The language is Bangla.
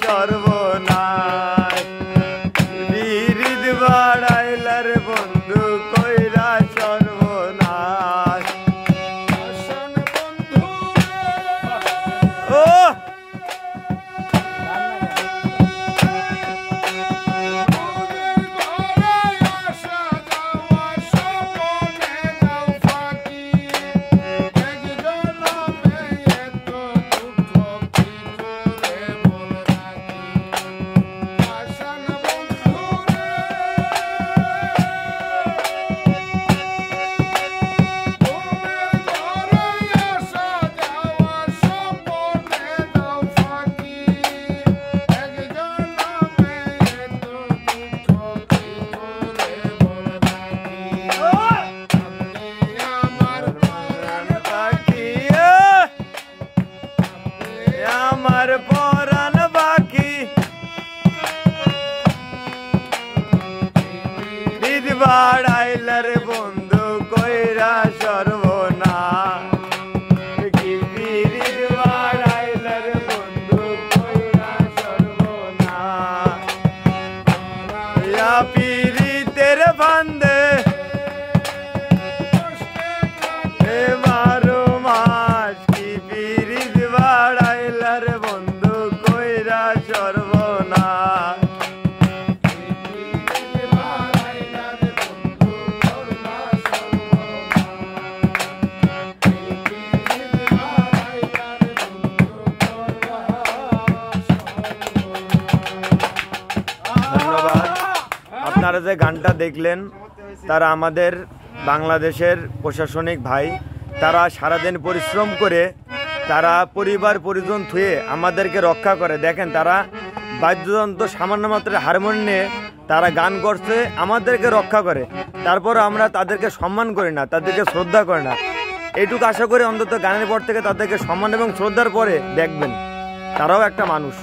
সর্বনাশ বিরিদ বাড়াইলার বন্ধু কইরা সর্বনাশ ও আমার পরাণ বাকি বিদ বাড়াইলার বন্ধু কইরা সর্বনাশ বিরিদ বাড়াইলার বন্ধু কইরা সর্বনাশ পীড়িতের ফান্দে বারো মাস কি বিরিদ বাড়াইলার বন্ধু কইরা সর্বনাশ ধন্যবাদ। আপনারা যে গানটা দেখলেন তারা আমাদের বাংলাদেশের প্রশাসনিক ভাই, তারা সারাদিন পরিশ্রম করে তারা পরিবার পরিজন থুয়ে আমাদেরকে রক্ষা করে। দেখেন তারা বাদ্যযন্ত্র সামান্য মাত্রায় হারমোনিয়াম নিয়ে তারা গান করছে, আমাদেরকে রক্ষা করে। তারপর আমরা তাদেরকে সম্মান করি না, তাদেরকে শ্রদ্ধা করি না। এইটুকু আশা করি অন্তত গানের পর থেকে তাদেরকে সম্মান এবং শ্রদ্ধার পরে দেখবেন, তারাও একটা মানুষ।